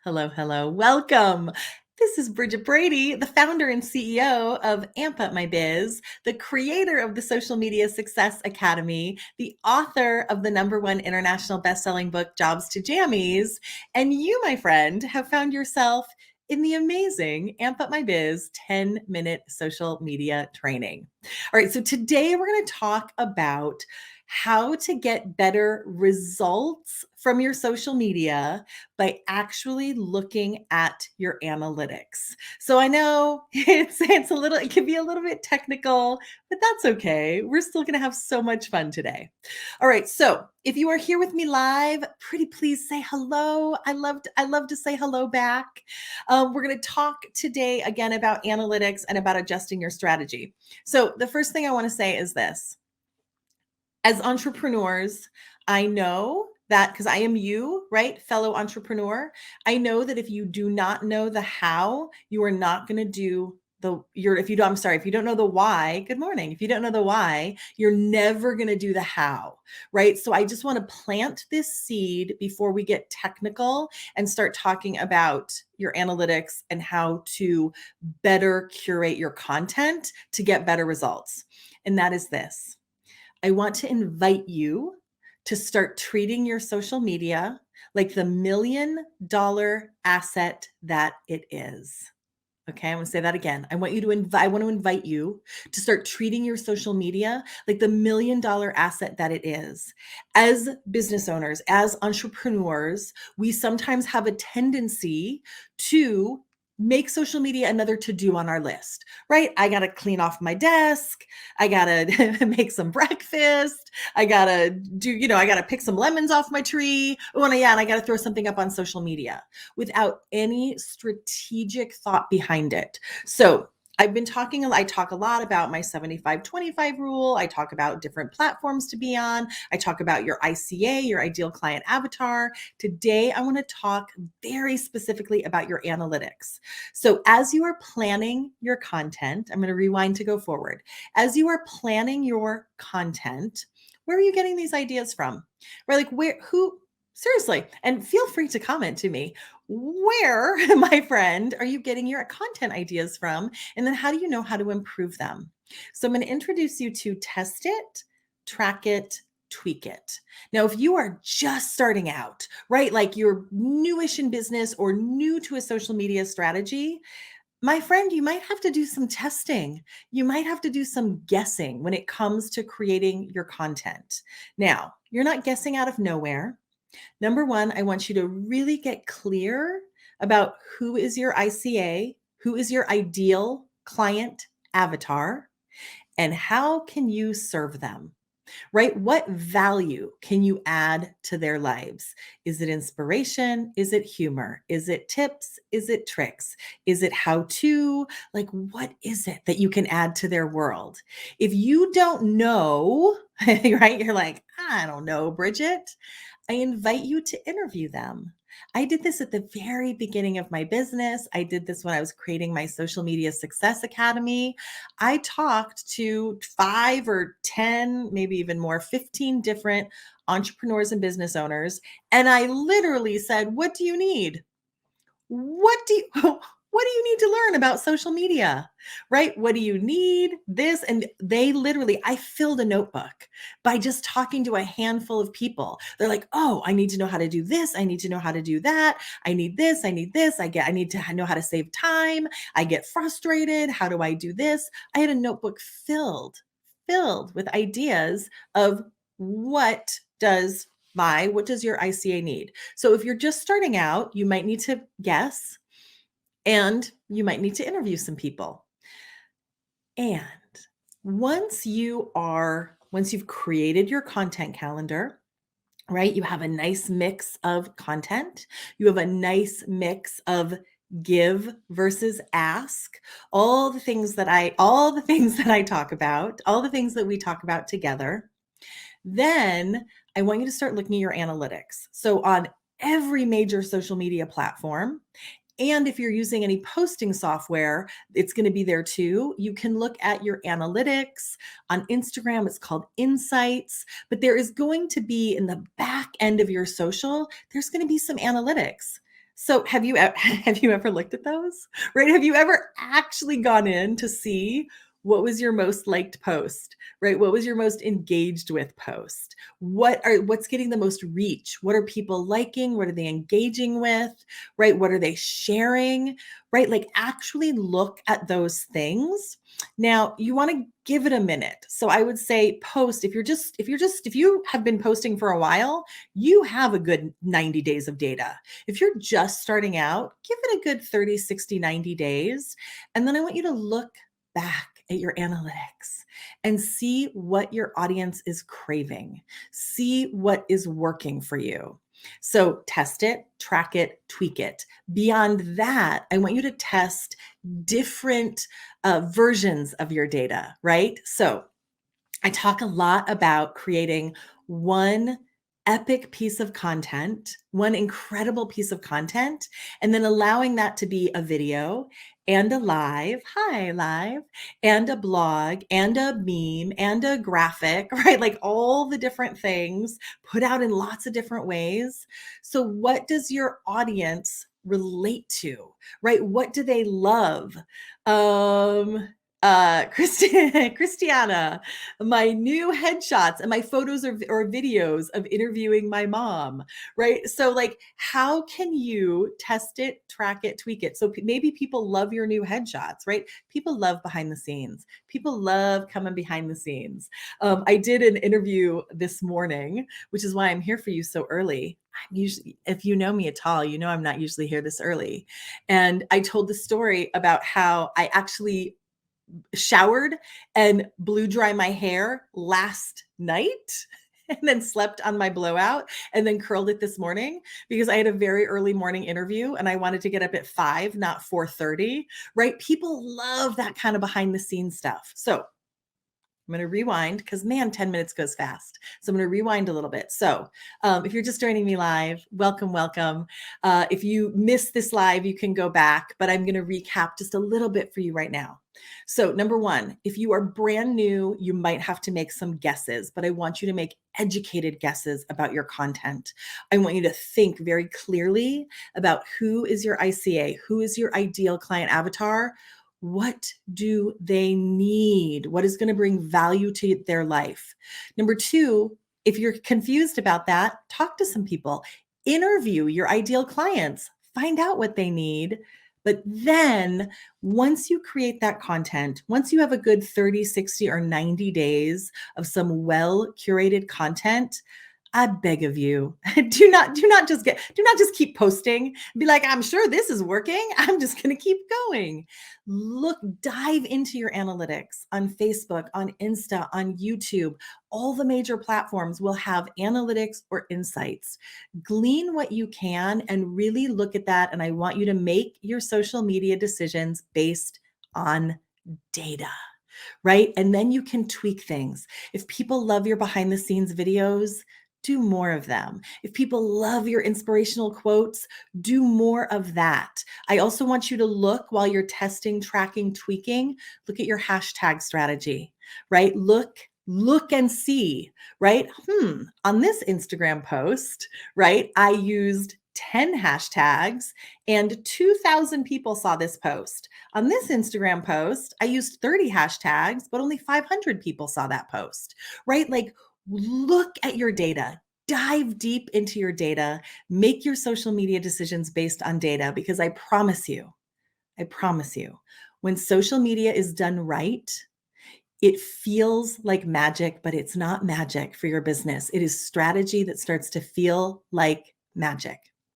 Hello, hello. Welcome. This is Bridget Brady, the founder and CEO of Amp Up My Biz, the creator of the Social Media Success Academy, the author of the #1 international best-selling book, Jobs to Jammies. And you, my friend, have found yourself in the amazing Amp Up My Biz 10-minute social media training. All right, so today we're going to talk about how to get better results from your social media by actually looking at your analytics. So I know it can be a little bit technical, but that's okay. We're still going to have so much fun today. All right, so if you are here with me live, pretty please say hello. I love to say hello back. We're going to talk today again about analytics and about adjusting your strategy. So the first thing I want to say is this. As entrepreneurs, I know that because I am you, right, fellow entrepreneur, I know that if you do not know the how, you are not going to do if you don't know the why, good morning. If you don't know the why, you're never going to do the how, right? So I just want to plant this seed before we get technical and start talking about your analytics and how to better curate your content to get better results. And that is this. I want to invite you to start treating your social media like the $1 million asset that it is. Okay, I'm going to say that again. I want to invite you to start treating your social media like the $1 million asset that it is. As business owners, as entrepreneurs, we sometimes have a tendency to make social media another to-do on our list, right? I got to clean off my desk. I got to make some breakfast. I got to pick some lemons off my tree. Oh, and I got to throw something up on social media without any strategic thought behind it. So I talk a lot about my 75-25 rule. I talk about different platforms to be on. I talk about your ICA, your ideal client avatar. Today, I want to talk very specifically about your analytics. So as you are planning your content, I'm going to rewind to go forward. As you are planning your content, where are you getting these ideas from? Right? Like seriously, and feel free to comment to me. Where, my friend, are you getting your content ideas from? And then how do you know how to improve them? So I'm going to introduce you to test it, track it, tweak it. Now, if you are just starting out, right, like you're newish in business or new to a social media strategy, my friend, you might have to do some testing. You might have to do some guessing when it comes to creating your content. Now, you're not guessing out of nowhere. Number one, I want you to really get clear about who is your ICA, who is your ideal client avatar, and how can you serve them, right? What value can you add to their lives? Is it inspiration? Is it humor? Is it tips? Is it tricks? Is it how to? Like, what is it that you can add to their world? If you don't know, right, you're like, I don't know, Bridget. I invite you to interview them. I did this at the very beginning of my business. I did this when I was creating my Social Media Success Academy. I talked to 5 or 10, maybe even more, 15 different entrepreneurs and business owners. And I literally said, what do you need? What do you, what do you need to learn about social media, right? What do you need? This, and I filled a notebook by just talking to a handful of people. They're like, oh, I need to know how to do this. I need to know how to do that. I need this. I need this. I need to know how to save time. I get frustrated. How do I do this? I had a notebook filled with ideas of what does your ICA need? So if you're just starting out, you might need to guess and you might need to interview some people. And once you've created your content calendar, right? You have a nice mix of content. You have a nice mix of give versus ask, all the things that I talk about, all the things that we talk about together. Then I want you to start looking at your analytics. So on every major social media platform, and if you're using any posting software, it's going to be there too. You can look at your analytics. On Instagram, it's called Insights, but there is going to be in the back end of your social, there's going to be some analytics. So have you have you ever looked at those? Right? Have you ever actually gone in to see what was your most liked post, right? What was your most engaged with post? What's getting the most reach? What are people liking? What are they engaging with? Right? What are they sharing? Right? Like actually look at those things. Now, you want to give it a minute. So I would say post if you have been posting for a while, you have a good 90 days of data. If you're just starting out, give it a good 30, 60, 90 days. And then I want you to look back at your analytics and see what your audience is craving. See what is working for you. So test it, track it, tweak it. Beyond that, I want you to test different versions of your data, right? So I talk a lot about creating one epic piece of content, one incredible piece of content, and then allowing that to be a video and a live, and a blog and a meme and a graphic, right? Like all the different things put out in lots of different ways. So, what does your audience relate to, right? What do they love? Christiana, my new headshots and my photos or videos of interviewing my mom, right? So like, how can you test it, track it, tweak it? So maybe people love your new headshots, right? People love behind the scenes. People love coming behind the scenes. I did an interview this morning, which is why I'm here for you so early. I'm usually, if you know me at all, you know I'm not usually here this early. And I told the story about how I actually showered and blew dry my hair last night and then slept on my blowout and then curled it this morning because I had a very early morning interview and I wanted to get up at 5, not 4:30, right? People love that kind of behind the scenes stuff. So I'm going to rewind because, man, 10 minutes goes fast. So I'm going to rewind a little bit. So if you're just joining me live, welcome, welcome. If you missed this live, you can go back, but I'm going to recap just a little bit for you right now. So number one, if you are brand new, you might have to make some guesses, but I want you to make educated guesses about your content. I want you to think very clearly about who is your ICA, who is your ideal client avatar. What do they need? What is going to bring value to their life? Number two, if you're confused about that, talk to some people, interview your ideal clients, find out what they need. But then once you create that content, once you have a good 30, 60, or 90 days of some well curated content, I beg of you, do not just keep posting. Be like, I'm sure this is working. I'm just going to keep going. Dive into your analytics on Facebook, on Insta, on YouTube. All the major platforms will have analytics or insights. Glean what you can and really look at that. And I want you to make your social media decisions based on data, right? And then you can tweak things. If people love your behind the scenes videos, do more of them. If people love your inspirational quotes, do more of that. I also want you to look while you're testing, tracking, tweaking, look at your hashtag strategy, right? Look and see, right? On this Instagram post, right? I used 10 hashtags and 2,000 people saw this post. On this Instagram post, I used 30 hashtags, but only 500 people saw that post, right? Like, look at your data, dive deep into your data, make your social media decisions based on data, because I promise you, when social media is done right, it feels like magic, but it's not magic for your business. It is strategy that starts to feel like magic.